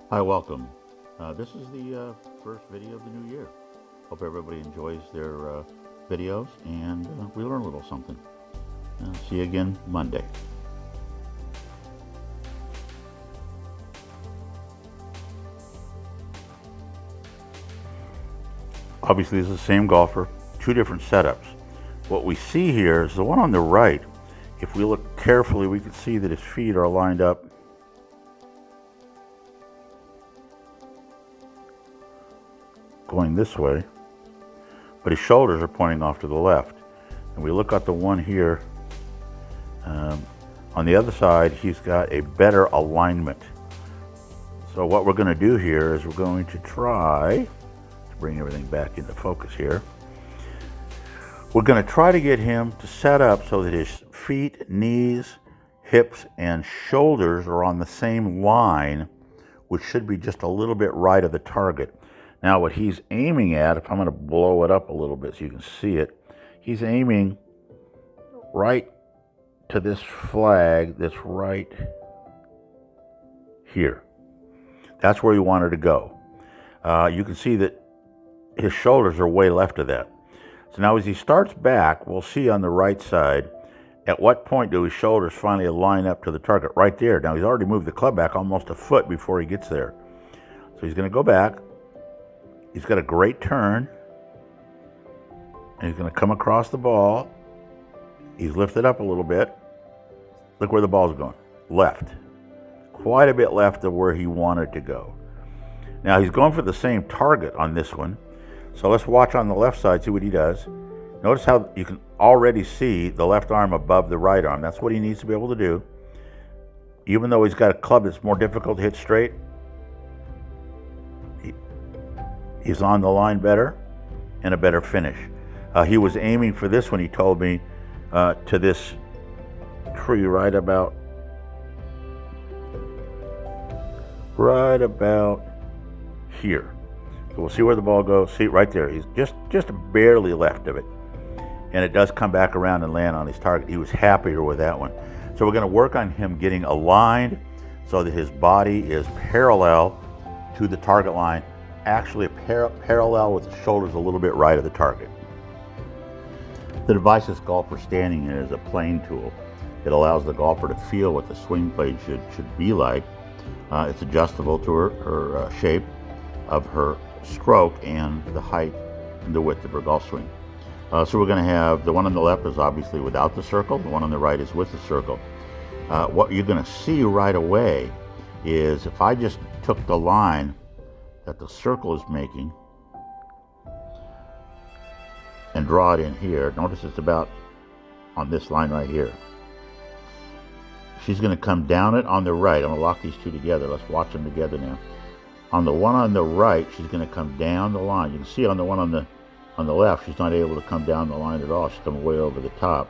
Hi, welcome. This is the first video of the new year. Hope everybody enjoys their videos and we learn a little something. See you again Monday. Obviously, this is the same golfer, two different setups. What we see here is the one on the right. If we look carefully, we can see that his feet are lined up going this way, but his shoulders are pointing off to the left. And we look at the one here, on the other side, he's got a better alignment. So what we're going to do here is we're going to try to bring everything back into focus here. We're going to try to get him to set up so that his feet, knees, hips, and shoulders are on the same line, which should be just a little bit right of the target. Now what he's aiming at, if I'm going to blow it up a little bit so you can see it, he's aiming right to this flag that's right here. That's where you want her to go. You can see that his shoulders are way left of that. So now as he starts back, we'll see on the right side, at what point do his shoulders finally line up to the target? Right there. Now he's already moved the club back almost a foot before he gets there. So he's going to go back. He's got a great turn. And he's going to come across the ball. He's lifted up a little bit. Look where the ball's going. Left. Quite a bit left of where he wanted to go. Now he's going for the same target on this one. So let's watch on the left side, see what he does. Notice how you can already see the left arm above the right arm. That's what he needs to be able to do. Even though he's got a club that's more difficult to hit straight, he's on the line better and a better finish. He was aiming for this one, he told me, to this tree right about here. So we'll see where the ball goes. See right there. He's just barely left of it. And it does come back around and land on his target. He was happier with that one. So we're going to work on him getting aligned so that his body is parallel to the target line, actually parallel with the shoulders a little bit right of the target. The device this golfer standing in is a plane tool. It allows the golfer to feel what the swing blade should be like. It's adjustable to her shape of her stroke and the height and the width of her golf swing. So we're going to have the one on the left is obviously without the circle. The one on the right is with the circle. What you're going to see right away is if I just took the line that the circle is making and draw it in here, notice it's about on this line right here. She's going to come down it on the right. I'm going to lock these two together. Let's watch them together now. On the one on the right, she's going to come down the line. You can see on the one on the left, she's not able to come down the line at all. She's coming way over the top.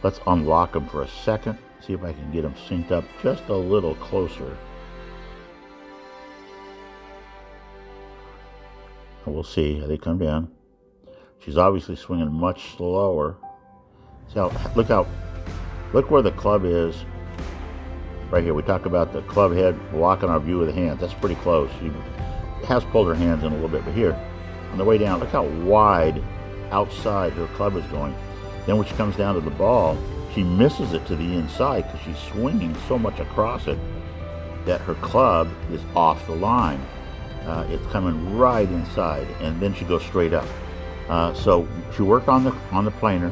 Let's unlock them for a second. See if I can get them synced up just a little closer. And we'll see how they come down. She's obviously swinging much slower. See how, look where the club is. Right here, we talk about the club head blocking our view of the hands. That's pretty close. She has pulled her hands in a little bit, but here, on the way down, look how wide outside her club is going. Then when she comes down to the ball, she misses it to the inside because she's swinging so much across it that her club is off the line. It's coming right inside, and then she goes straight up. So she worked on the planer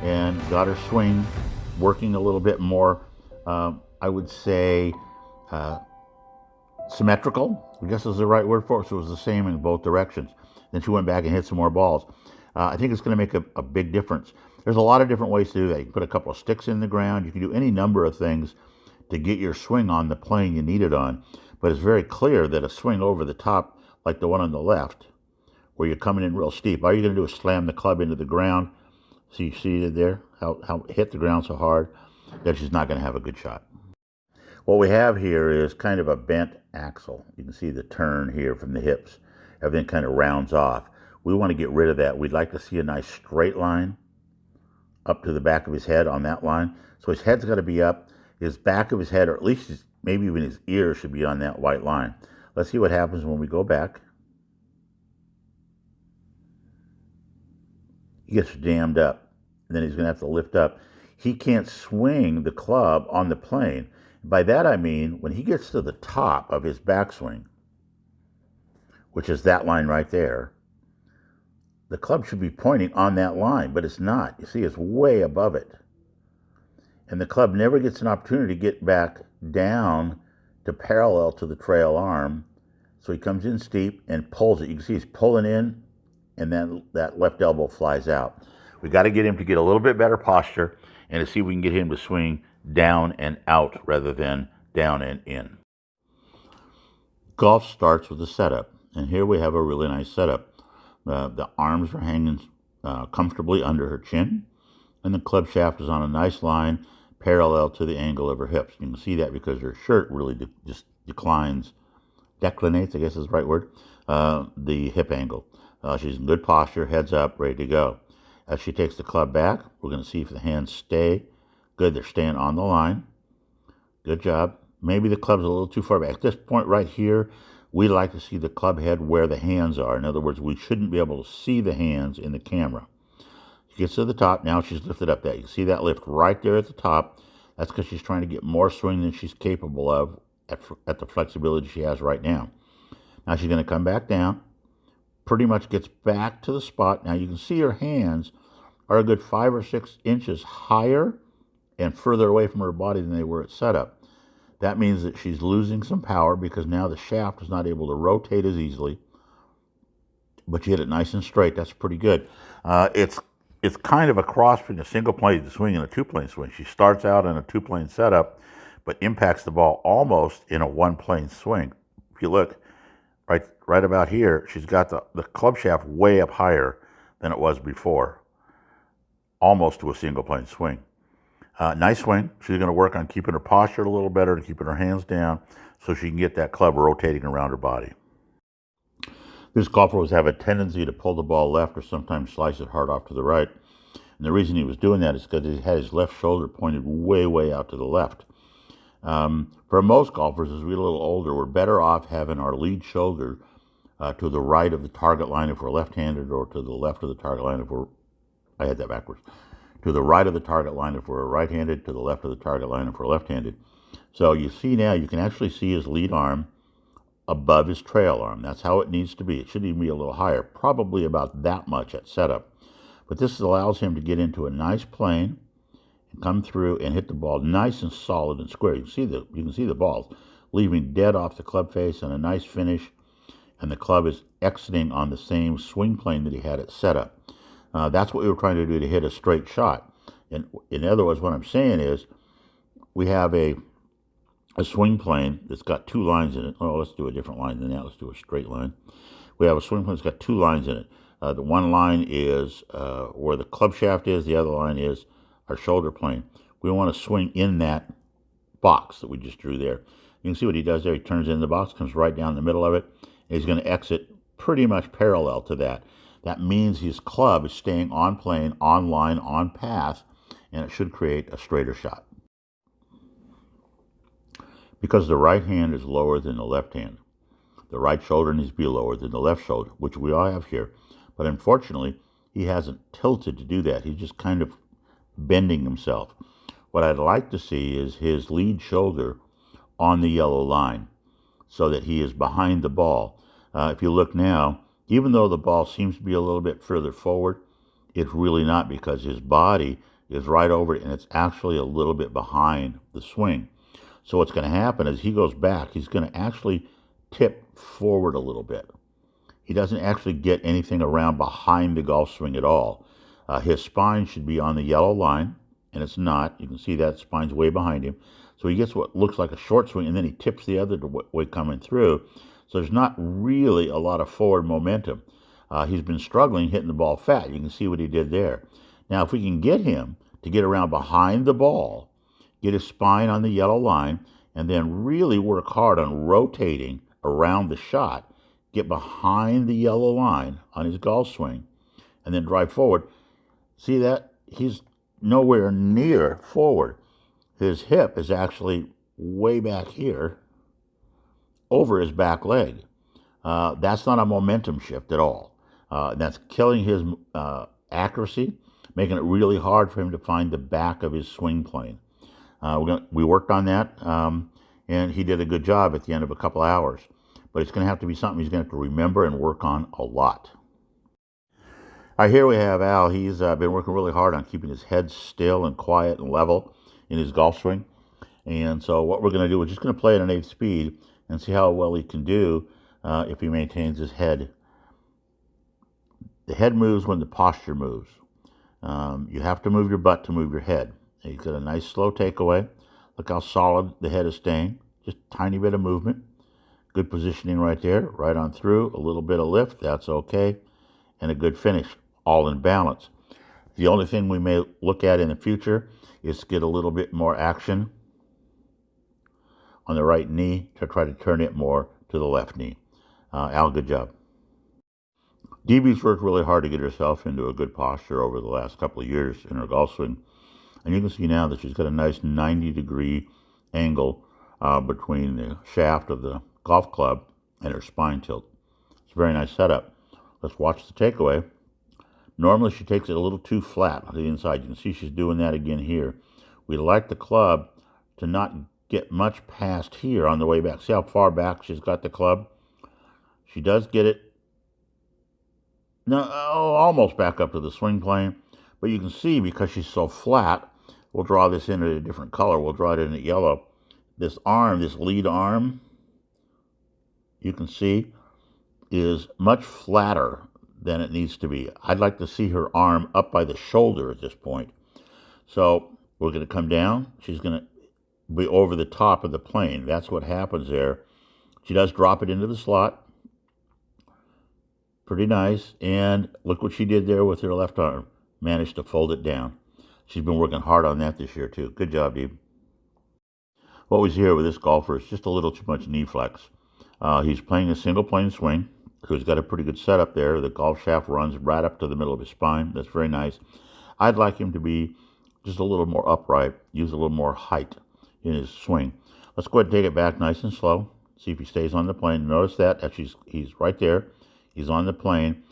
and got her swing working a little bit more. I would say symmetrical, I guess is the right word for it. So it was the same in both directions. Then she went back and hit some more balls. I think it's going to make a big difference. There's a lot of different ways to do that. You can put a couple of sticks in the ground. You can do any number of things to get your swing on the plane you need it on. But it's very clear that a swing over the top, like the one on the left, where you're coming in real steep, all you're going to do is slam the club into the ground. So you see it there, how it hit the ground so hard that she's not going to have a good shot. What we have here is kind of a bent axle. You can see the turn here from the hips. Everything kind of rounds off. We want to get rid of that. We'd like to see a nice straight line up to the back of his head on that line. So his head's got to be up. His back of his head, or at least maybe even his ear, should be on that white line. Let's see what happens when we go back. He gets jammed up, and then he's going to have to lift up. He can't swing the club on the plane. By that I mean when he gets to the top of his backswing, which is that line right there, the club should be pointing on that line, but it's not. You see, it's way above it. And the club never gets an opportunity to get back down to parallel to the trail arm. So he comes in steep and pulls it. You can see he's pulling in, and then that left elbow flies out. We got to get him to get a little bit better posture and to see if we can get him to swing down and out rather than down and in. Golf starts with a setup, and here we have a really nice setup. The arms are hanging comfortably under her chin, and the club shaft is on a nice line parallel to the angle of her hips. You can see that because her shirt really just declinates, I guess is the right word, the hip angle. She's in good posture, heads up, ready to go. As she takes the club back, we're going to see if the hands stay. Good, they're staying on the line. Good job. Maybe the club's a little too far back. At this point right here, we like to see the club head where the hands are. In other words, we shouldn't be able to see the hands in the camera. She gets to the top. Now she's lifted up that. You can see that lift right there at the top. That's because she's trying to get more swing than she's capable of at the flexibility she has right now. Now she's going to come back down. Pretty much gets back to the spot. Now you can see her hands are a good 5 or 6 inches higher and further away from her body than they were at setup. That means that she's losing some power because now the shaft is not able to rotate as easily. But you hit it nice and straight. That's pretty good. It's kind of a cross between a single plane swing and a two-plane swing. She starts out in a two-plane setup, but impacts the ball almost in a one-plane swing. If you look right about here, she's got the club shaft way up higher than it was before, almost to a single-plane swing. Nice swing. She's going to work on keeping her posture a little better and keeping her hands down so she can get that club rotating around her body. This golfer have a tendency to pull the ball left or sometimes slice it hard off to the right. And the reason he was doing that is because he had his left shoulder pointed way, way out to the left. For most golfers, as we get a little older, we're better off having our lead shoulder to the right of the target line if we're left-handed, or to the left of the target line if we're, I had that backwards, to the right of the target line if we're right-handed, to the left of the target line if we're left-handed. So you see now, you can actually see his lead arm above his trail arm. That's how it needs to be. It should even be a little higher, probably about that much at setup. But this allows him to get into a nice plane and come through and hit the ball nice and solid and square. You can see the balls leaving dead off the club face and a nice finish, and the club is exiting on the same swing plane that he had at setup. That's what we were trying to do to hit a straight shot. And in other words, what I'm saying is we have a swing plane that's got two lines in it. Oh, let's do a different line than that. Let's do a straight line. We have a swing plane that's got two lines in it. The one line is where the club shaft is. The other line is our shoulder plane. We want to swing in that box that we just drew there. You can see what he does there. He turns in the box, comes right down the middle of it, and he's going to exit pretty much parallel to that. That means his club is staying on plane, on line, on path, and it should create a straighter shot. Because the right hand is lower than the left hand, the right shoulder needs to be lower than the left shoulder, which we all have here. But unfortunately, he hasn't tilted to do that. He's just kind of bending himself. What I'd like to see is his lead shoulder on the yellow line so that he is behind the ball. If you look now, even though the ball seems to be a little bit further forward, it's really not, because his body is right over it and it's actually a little bit behind the swing. So what's going to happen is he goes back, he's going to actually tip forward a little bit. He doesn't actually get anything around behind the golf swing at all. His spine should be on the yellow line, and it's not. You can see that spine's way behind him. So he gets what looks like a short swing, and then he tips the other way coming through. So there's not really a lot of forward momentum. He's been struggling hitting the ball fat. You can see what he did there. Now, if we can get him to get around behind the ball, get his spine on the yellow line, and then really work hard on rotating around the shot, get behind the yellow line on his golf swing, and then drive forward. See that? He's nowhere near forward. his hip is actually way back here over his back leg. That's not a momentum shift at all. That's killing his accuracy, making it really hard for him to find the back of his swing plane. We worked on that, and he did a good job at the end of a couple hours. But it's going to have to be something he's going to have to remember and work on a lot. All right, here we have Al. He's been working really hard on keeping his head still and quiet and level in his golf swing. And so what we're going to do, we're just going to play at an 8th speed and see how well he can do if he maintains his head. The head moves when the posture moves. You have to move your butt to move your head. He's got a nice slow takeaway. Look how solid the head is staying. Just a tiny bit of movement. Good positioning right there, right on through. A little bit of lift, that's okay. And a good finish, all in balance. The only thing we may look at in the future is to get a little bit more action on the right knee to try to turn it more to the left knee. Al, good job. DB's worked really hard to get herself into a good posture over the last couple of years in her golf swing. And you can see now that she's got a nice 90-degree angle between the shaft of the golf club and her spine tilt. It's a very nice setup. Let's watch the takeaway. Normally she takes it a little too flat on the inside. You can see she's doing that again here. We like the club to not get much past here on the way back. See how far back she's got the club? She does get it almost back up to the swing plane, but you can see because she's so flat, we'll draw this in a different color. We'll draw it in yellow. This arm, this lead arm, you can see is much flatter than it needs to be. I'd like to see her arm up by the shoulder at this point. So we're going to come down. She's going to be over the top of the plane. That's what happens there. She does drop it into the slot. Pretty nice. And look what she did there with her left arm. Managed to fold it down. She's been working hard on that this year too. Good job, Dee. What we see here with this golfer is just a little too much knee flex. He's playing a single plane swing. He's got a pretty good setup there. The golf shaft runs right up to the middle of his spine. That's very nice. I'd like him to be just a little more upright, use a little more height in his swing. Let's go ahead and take it back nice and slow. See if he stays on the plane. Notice that he's right there. He's on the plane.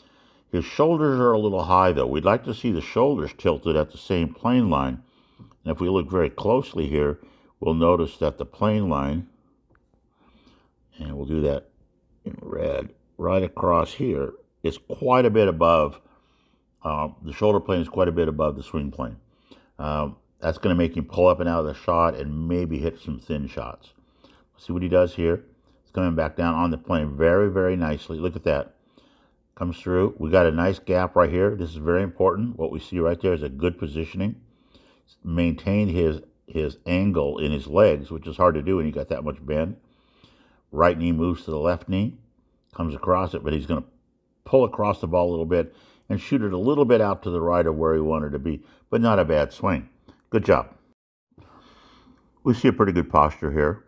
His shoulders are a little high, though. We'd like to see the shoulders tilted at the same plane line. And if we look very closely here, we'll notice that the plane line, and we'll do that in red, right across here, is quite a bit above, the shoulder plane is quite a bit above the swing plane. That's going to make him pull up and out of the shot and maybe hit some thin shots. See what he does here? It's coming back down on the plane very, very nicely. Look at that. Comes through. We got a nice gap right here. This is very important. What we see right there is a good positioning. Maintained his angle in his legs, which is hard to do when you got that much bend. Right knee moves to the left knee, comes across it, but he's going to pull across the ball a little bit and shoot it a little bit out to the right of where he wanted to be, but not a bad swing. Good job. We see a pretty good posture here.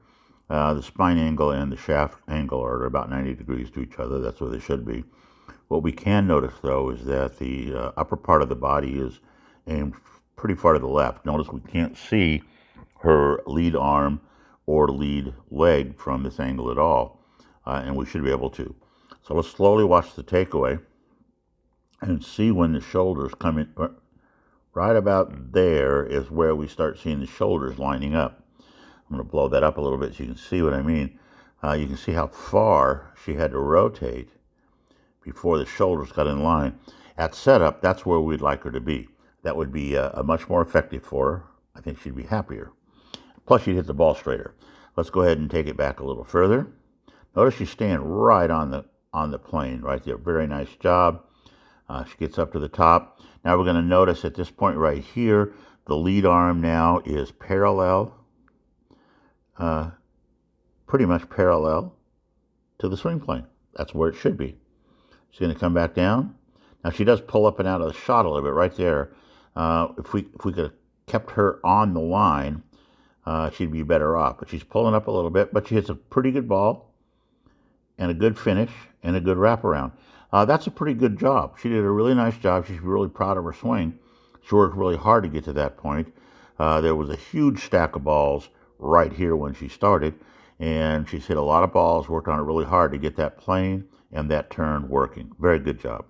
The spine angle and the shaft angle are about 90 degrees to each other. That's where they should be. What we can notice, though, is that the upper part of the body is aimed pretty far to the left. Notice we can't see her lead arm or lead leg from this angle at all, and we should be able to. So let's slowly watch the takeaway and see when the shoulders come in. Right about there is where we start seeing the shoulders lining up. I'm going to blow that up a little bit so you can see what I mean. You can see how far she had to rotate before the shoulders got in line. At setup, that's where we'd like her to be. That would be a much more effective for her. I think she'd be happier. Plus, she'd hit the ball straighter. Let's go ahead and take it back a little further. Notice she's staying right on the plane, right there. Very nice job. She gets up to the top. Now we're going to notice at this point right here, the lead arm now is parallel, pretty much parallel to the swing plane. That's where it should be. She's going to come back down. Now she does pull up and out of the shot a little bit right there. If we could have kept her on the line, she'd be better off. But she's pulling up a little bit, but she hits a pretty good ball and a good finish and a good wraparound. That's a pretty good job. She did a really nice job. She's really proud of her swing. She worked really hard to get to that point. There was a huge stack of balls right here when she started, and she's hit a lot of balls, worked on it really hard to get that plane and that turn working. Very good job.